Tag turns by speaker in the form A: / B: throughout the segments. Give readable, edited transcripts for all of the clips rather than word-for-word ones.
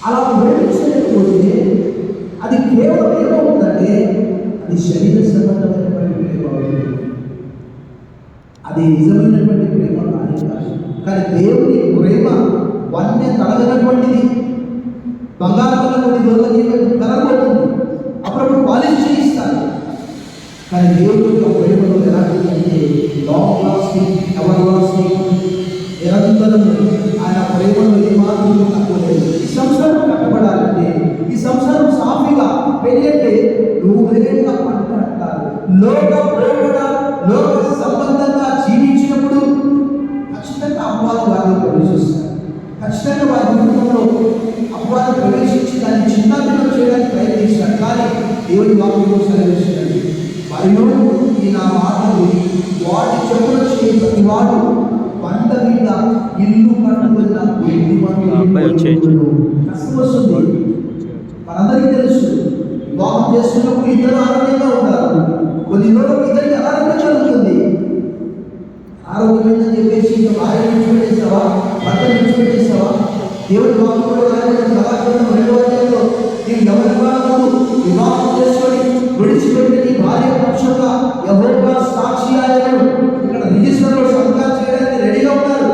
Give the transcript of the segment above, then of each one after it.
A: అలా ప్రేమించలేకపోతే అది కేవలం ఏమవుతుందంటే అది శరీర సంబంధమైనటువంటి ప్రేమ అవుతుంది. అది నిజమైనటువంటి ప్రేమ కాదు. కానీ దేవుని ప్రేమ వన్య తడగనటువంటిది, బంగారం రోజులకి కలగబోతుంది, అప్పుడప్పుడు పాలిష్ చేయిస్తారు. కానీ దేవుడి యొక్క ప్రేమలో ఎలాంటిదంటే లాంగ్ లాస్టింగ్, ఎవర్ లాస్టింగ్, నిరంతరం ఆయన ప్రేమలో ఏమాత్రం తక్కువలేదు. ఈ సంసారం కట్టబడాలంటే, ఈ సంసారం సాఫీగా పెళ్ళంటే నూరేళ్ళ పంట అంటారు. లోక ప్రేమగా లోక సంబంధంగా జీవించినప్పుడు ఖచ్చితంగా అపవాదం వారిని ప్రవేశిస్తారు. ఖచ్చితంగా వారి కుటుంబంలో అపవాదం ప్రవేశించి దాన్ని చిన్నాభిన్నం చేయడానికి ప్రయత్నిస్తారు. కానీ దేవుని వాక్యంలో సెలవిస్తున్నాడు, మరియు ఈ నా మాటలు వాటి చెప్పుల చేయి ప్రతివాడు పంట మీద ఇల్లు కట్టుకున్న కష్టం వస్తుంది. మనందరికీ తెలుసు, వివాహం చేసుకున్నప్పుడు ఇద్దరు ఆరోగ్యంగా ఉంటారు. కొన్ని రోజులకు ఇద్దరికి అనారోగ్యం కలుగుతుంది. ఆరోగ్యమైందని చెప్పేసి ఇంకా భార్య విడిచిపెట్టేస్తావా, భర్త విడిచిపెట్టేస్తావా? దేవుడి వాక్యంలో కళాఖండం 2వ అధ్యాయంలో నీవు ఎవరి కాలంలో వివాహం చేసుకొని విడిచిపెట్టి నీ భార్య పక్షంగా యెహోవా సాక్షి ఆయనను ఇక్కడ రిజిస్టర్లో సంతకాలు చేయడానికి రెడీగా ఉన్నారు.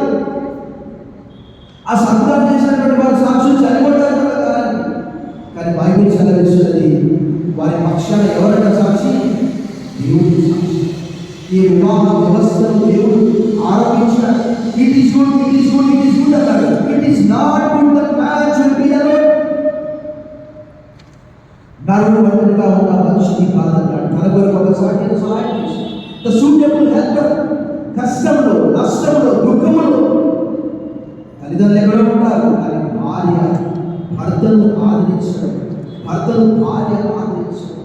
A: ఆ సంతకాలు చేసినటువంటి వారు సాక్షులు చనిపోతారు కదా. కానీ బైబిల్ సెలవిస్తున్నది వారి పక్షాన ఎవరైనా సాక్షి? దేవుడు సాక్షి. ఈ వివాహ వ్యవస్థను దేవుడు ఆరంభించాడు. It is good, it is good, it is good అన్నాడు. It is not good that marriage should be alone. నరుడు ఒంటరిగా ఉన్న మనిషిని కాదన్నాడు. తన కొరకు ఒక సాటిని సహాయం చేసి ద సూటబుల్ హెల్పర్. కష్టంలో, నష్టంలో, దుఃఖంలో తల్లిదండ్రులు ఎక్కడ ఉంటారు? కానీ భార్య భర్తను ఆదరించడం, భర్తను భార్య ఆదరించడం.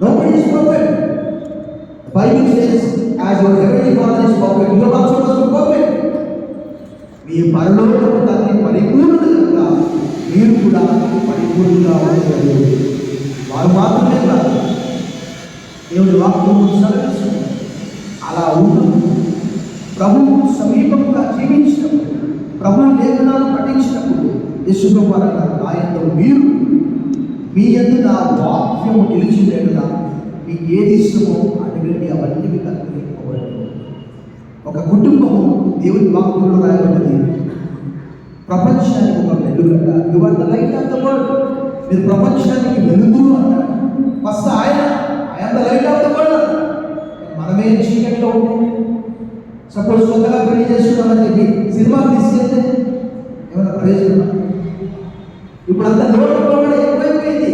A: Nobody is perfect. The Bible says, as your heavenly Father is perfect, you also must be perfect. మీ పరలోకపు తండ్రి పరిపూర్ణుడు కనుక మీరు కూడా పరిపూర్ణంగా ఉండగలరు. వారు మాత్రమే కాదు, దేవుడి వాక్యం సెలవిస్తుంది. అలా ఉండదు. ప్రభువు సమీపంగా జీవించినప్పుడు, ప్రభు లేఖనాలు పఠించినప్పుడు యేసుప్రభువు అన్నారు, ఆయనతో మీరు మీ యందు నా వాక్యము నిలిచినట్లుగా మీకు ఏది ఇష్టమో అటువంటి అవన్నీ మీకు అనుగ్రహింపబడతాయి. ఒక కుటుంబము దేవుని వాక్యంలో రాయబడింది, ప్రపంచానికి ఒక వెలుగుట. You are the light of the world. మీరు ప్రపంచానికి వెలుగురు అన్నారు. First I'm the light of the world. మనమే చీకట్లో ఉంటాం. సపోజ్ కొత్తగా పెళ్లి చేసుకున్నామని చెప్పి సినిమాకి తీసుకెళ్తే ఏమైనా ప్రయోజనం? ఇప్పుడు అంత లోకంలో కూడా ఎక్కువైపోయింది.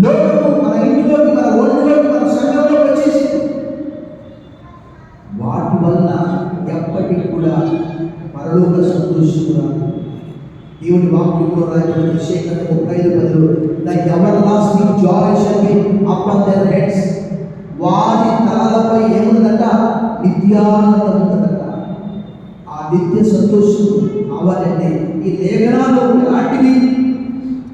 A: లోకము మన ఇంట్లోకి, మన ఒంట్లోకి, మన సంఘంలోకి వచ్చేసి వాటి వల్ల ఎప్పటికి కూడా పరలోక సంతోషం. దేవుని వాక్యంలో రాయబడిన విషయం 35:10 the ever lasting Joy shall be upon there heads. వారి తలలపై ఏముందట? నిత్యానందం ఉందట. ఆ నిత్య సంతోషం కావాలంటే ఈ లేఖనాలు ఎలాంటివి?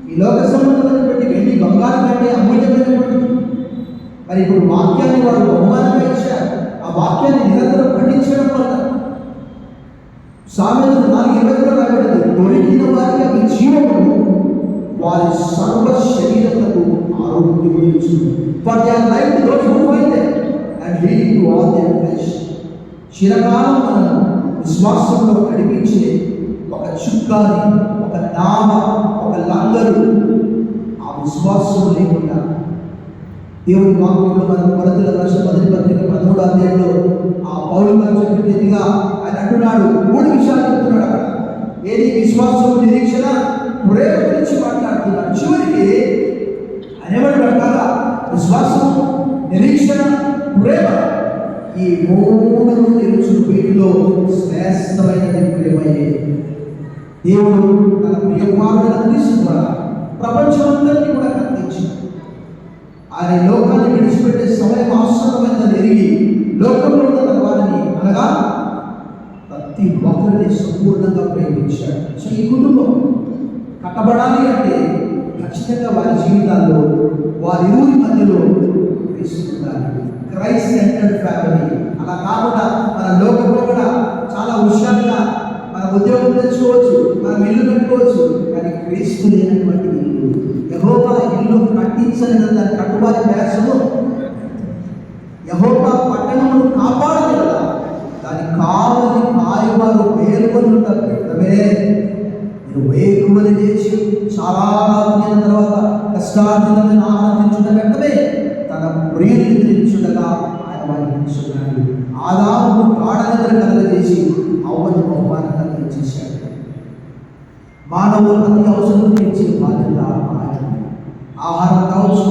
A: ఈ లోక సంబంధమైనటువంటి వెండి బంగారం కంటే అమూల్యమైనటువంటి. మరి ఇప్పుడు వాక్యాన్ని వారు బహుమానంగా ఇచ్చారు. ఆ వాక్యాన్ని నిరంతరం పఠించడం వల్ల సామెతలు 4:20 రాయబడింది, దొరికిన వారికి అవి జీవమును, వారి సర్వ శరీరములకు ఆరోగ్యము ఇచ్చును. For they are like those who find them and leading to all their flesh. చిరకాలం మనము విశ్వాసంలో నడిపించే ఒక చుక్కాని, ఒక నామ, ఒక లంగరు ఆ విశ్వాసం లేకుండా దేవుని వాక్యంలో మనం కొరింథీయుల రాసిన మొదటి పత్రిక 13వ అధ్యాయంలో ఆ పౌలు గారు చెప్పినట్టుగా ఆయన అంటున్నాడు, 3 విషయాలు చెప్తున్నాడు అక్కడ. ఏది? విశ్వాసం, నిరీక్షణ, ప్రేమ గురించి మాట్లాడుతున్నాడు. చివరికి ఆయన ఏమంటాడు కదా, విశ్వాసం, నిరీక్షణ, ప్రేమ, ఈ 3 తెలుసు. వీటిలో శ్రేష్టమైన ప్రేమయే. దేవుడు తన ప్రియకుమారుడైన క్రీస్తు ద్వారా ప్రపంచమంతటిని కూడా కనిపించాడు. ఆయన లోకాన్ని విడిచిపెట్టే సమయం ఆసన్నమైందని ఎరిగి లోకంలో ఉన్న వారిని, అనగా ప్రతి ఒక్కరిని సంపూర్ణంగా ప్రేమించాడు. సో ఈ కుటుంబం కట్టబడాలి అంటే ఖచ్చితంగా వారి జీవితాల్లో వారిరువురి మధ్యలో క్రీస్తుండాలి. Christ centred family. అలా కాకుండా మన లోకంలో కూడా చాలా హుషారుగా మన ఉద్యోగం తెచ్చుకోవచ్చు, మనం ఇల్లు కట్టుకోవచ్చు, కానీ క్రీస్తు లేనటువంటి ఇల్లు, యెహోవా ఇల్లు కట్టించని దాని కట్టుబాటు ప్రయాసము, యెహోవా పట్టణమును కాపాడదు కదా, దాని కావలి కాయవారు మేల్కొని ఉంటారు. మీరు వేకువని లేచి చాలా రాత్రి తర్వాత కష్టార్జితమైన ఆనందించుట వెంటనే తన ప్రియుని నిద్రించుటగా ఆయన వారికి ఇచ్చున్నాడు. ఆదాము గాఢనిద్ర కలగజేసి అవ్వను బహుమానం కలిగించేశాడు. మానవుల ప్రతి అవసరం తీర్చే బాధ్యత ఆయన. ఆహారం కావచ్చు,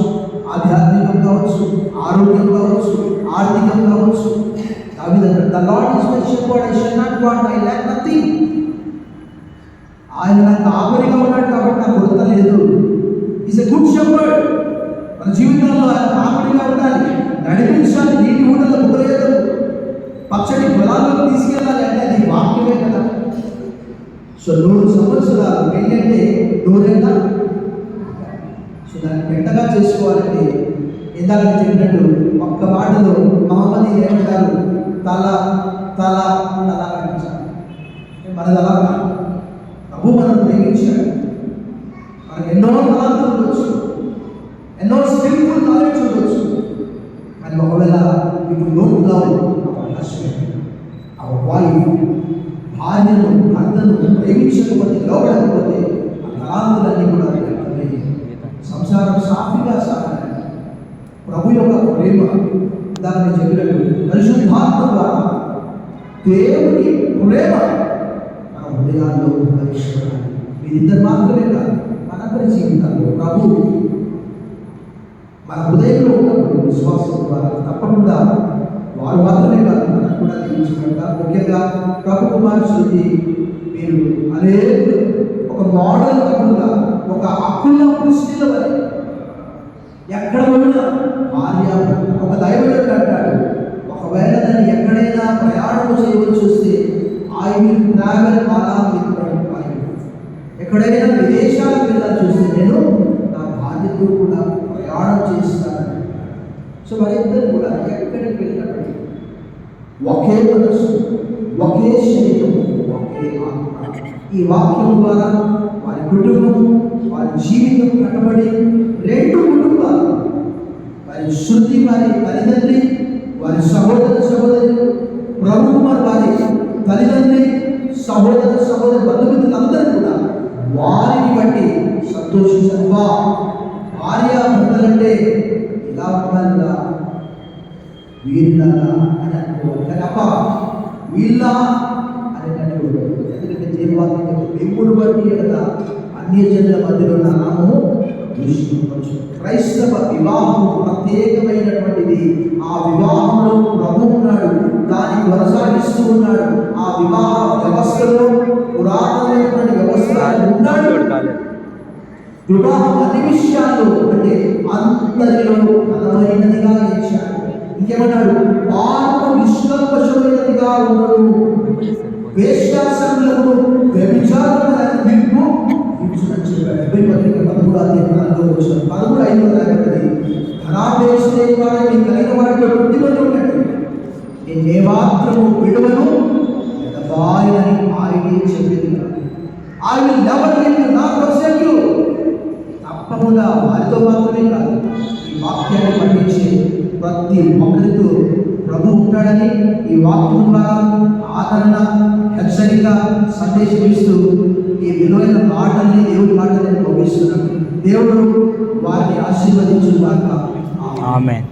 A: ఆధ్యాత్మికం కావచ్చు, ఆరోగ్యం కావచ్చు, ఆర్థికం కావచ్చు. The Lord is my shepherd, I shall not want, I lack nothing. ఆయన నాకు కాపరిగా ఉన్నాడు కాబట్టి నాకు కొరత లేదు. Is a good shepherd. మన జీవితంలో ఆయన కాపరిగా ఉండాలి, నడిపించాలి, నీటి ఊటలో ముగ్గులేదు, పచ్చడి పొలాల్లో తీసుకెళ్ళాలి అంటే అది వాక్యమే కదా. సో 100 సంవత్సరాలు పెళ్ళంటే 100 సో దాన్ని పెద్దగా చేసుకోవాలంటే ఇందాక చెప్పినట్టు ఒక్క మాటలో మహమ్మది ఏమంటారు, తల తల తల కట్టించాలి. మనది అలా ప్రభు మనం ప్రేమించాడు. మనకు ఎన్నో తలాంతులు ఉండొచ్చు, ఎన్నో స్కిల్ఫుల్ నాలెడ్జ్ ఉండొచ్చు, కానీ ఒకవేళ ఇప్పుడు లోపల వైఫ్ భార్యను భర్తను ప్రేమించకపోతే, లోపడకపోతే ఆ తలాంతులన్నీ కూడా సంసారం సాఫీగా సాగాలి. ప్రభు యొక్క ప్రేమ దాన్ని చెప్పినట్టు పరిశుద్ధాత్మ ద్వారా దేవుని ప్రేమ మన హృదయాల్లో ప్రవేశించాలి. మీరిద్దరు మాత్రమే కాదు, మనందరి జీవితాల్లో ప్రభు మన హృదయంలో ఉన్నప్పుడు విశ్వాసం ద్వారా తప్పకుండా వారు మాత్రమే కాదు మనకు కూడా తీర్చుకుంటారు. ముఖ్యంగా ప్రభు కుమార్ శృతి మీరు అనేక ఒక మోడల్ కాకుండా ఒక అక్కుల దృష్టిలో ఎక్కడ పోయినా భార్య ఒక దైవజనుడు అంటాడు, ఒకవేళ దాన్ని ఎక్కడైనా ప్రయాణం చేయవలసి వస్తే ఐ విల్ ట్రావెల్ అలా విత్ మై వైఫ్. ఎక్కడైనా విదేశాలకు వెళ్ళాల్సి వస్తే నేను నా భార్యతో కూడా ప్రయాణం చేస్తాను. సో వారిద్దరు కూడా ఎక్కడికి వెళ్ళినప్పటికీ ఒకే మనసు, ఒకే శరీరం, ఒకే ఆత్మ. ఈ వాక్యం ద్వారా వారి కుటుంబం, వారి జీవితం కట్టబడి 2 కుటుంబాలు, వారి శృతి వారి తల్లిదండ్రి, వారి సహోదరులు, ప్రభు కుమార్ వారి తల్లిదండ్రి, సహోదరు బంధుమిత్రులందరూ కూడా వారిని బట్టి సంతోషించారు. భార్య భర్తలంటే ఇలా ఉండాలిగా, వీళ్ళగా అని అనుకోవాలి తప్ప వీళ్ళ అని అనుకోవాలి. ఎందుకంటే దేవాలయం పెంపుడు బట్టి కదా అన్యజనుల మధ్యలో నా నామము దూషించవచ్చు. క్రైస్తవ వివాహం ప్రత్యేకమైనటువంటిది. ఆ వివాహంలో ప్రభు ఉన్నాడు, దాన్ని కొనసాగిస్తూ ఉన్నాడు. ఆ వివాహ వ్యవస్థలో పురాతనమైనటువంటి వ్యవస్థ ఉన్నాడు. వివాహం అన్ని విషయాల్లో అంటే అందరిలో బలమైనదిగా ఇచ్చాడు. ఇంకేమన్నాడు, పాపం నిష్కల్మషమైనదిగా ఉండదు, వేశ్యాసనలకు వ్యభిచారమైన తీర్పు ఇచ్చునని చెప్పాడు. 13:13 ధనాపేక్షితే ద్వారా మీ కలిగిన వాటితో వృద్ధిపడి ఉన్నట్టు నేను ఏ మాత్రము విడువను ఎడబాయని ఆయనే చెప్పింది. I will never leave you not forsake you. తప్పకుండా వారితో మాత్రమే కాదు, ఈ వాక్యాన్ని పండించే ప్రతి ఒక్కరితో ప్రభు ఉంటాడని ఈ వాక్యం ద్వారా ఆదరణ, హెచ్చరిక, సందేశం ఇస్తూ ఈ విలువైన మాటల్ని, దేవుడి మాటల్ని పంపిస్తున్నాడు. దేవుడు వారిని ఆశీర్వదించుగాక. ఆమేన్.